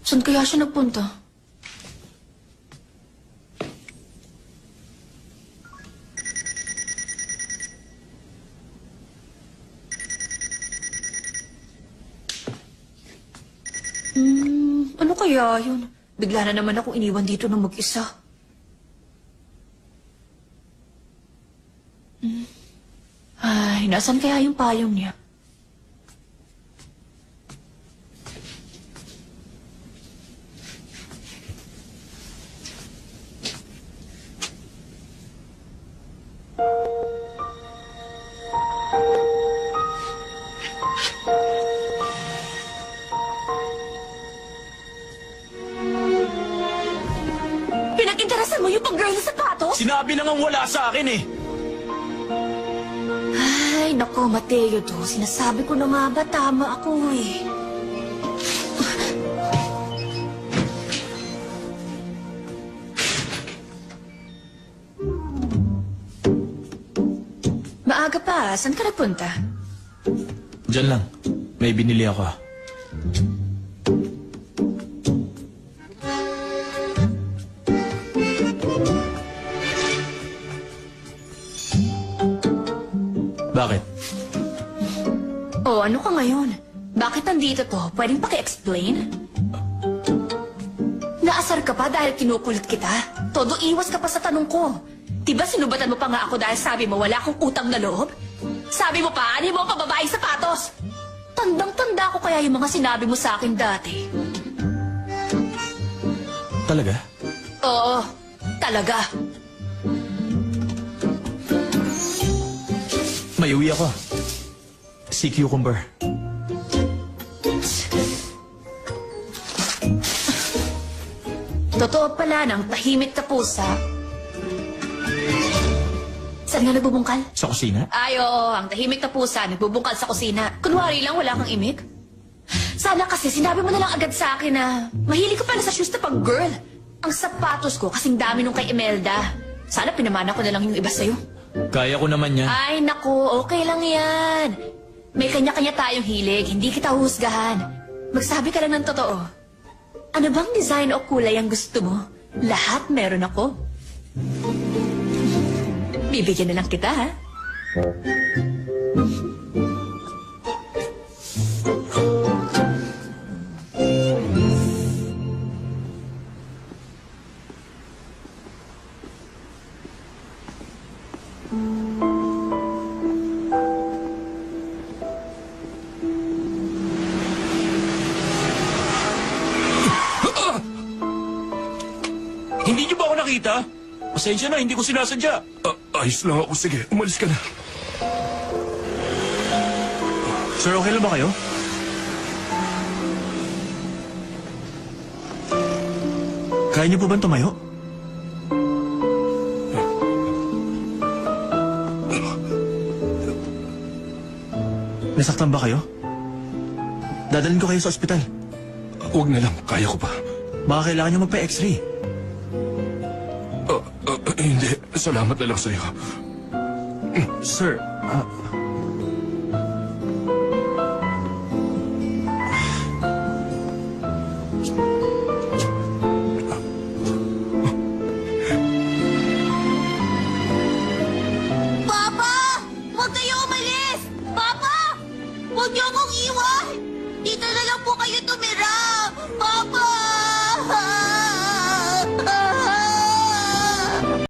Saan kaya siya nagpunta? Ano kaya yun? Bigla na naman akong iniwan dito ng mag-isa. Ay, nasaan kaya yung payong niya? Pinag-interesan mo yung pang-girl na sapatos? Sinabi na ngang wala sa akin eh. Ay, nako, Mateo to. Sinasabi ko na nga ba, tama ako eh. Maaga pa, saan ka nagpunta? Diyan lang. May binili ako. Bakit? Oh, ano ka ngayon? Bakit nandito to? Pwedeng paki-explain? Naasar ka pa dahil kinukulit kita? Todo iwas ka pa sa tanong ko. Diba sinubatan mo pa nga ako dahil sabi mo wala akong utang na loob? Sabi mo pa, ano mo ang pababaeng sapatos? Tandang-tanda ko kaya yung mga sinabi mo sa akin dati. Talaga? Oo, talaga. May uwi ako. Si Cucumber. Totoo pala ng tahimik na pusa. Saan nga nagbubungkal? Sa kusina? Ay, oo. Ang tahimik na pusa, nagbubungkal sa kusina. Kunwari lang, wala kang imig. Sana kasi sinabi mo na lang agad sa akin na mahilig ka pala sa shoes na pang-girl. Ang sapatos ko kasing dami nung kay Imelda. Sana pinamana ko na lang yung iba sa'yo. Kaya ko naman yan. Ay, naku. Okay lang yan. May kanya-kanya tayong hilig. Hindi kita husgahan. Magsabi ka lang ng totoo. Ano bang design o kulay ang gusto mo? Lahat meron ako. Bibigyan na lang kita, ha? Hindi niyo ba ako nakita? Pasensya na, hindi ko sinasadya. Ayos lang ako. Sige, umalis ka na. Sir, okay lang ba kayo? Kaya niyo po ba tumayo? Nasaktan ba kayo? Dadalhin ko kayo sa ospital. Huwag na lang. Kaya ko pa. Baka kailangan niyo magpa-x-ray. Hindi. Salamat na lang sa'yo. Sir, Papa! Huwag kayo umalis! Papa! Huwag niyo akong iwan! Dito na lang po kayo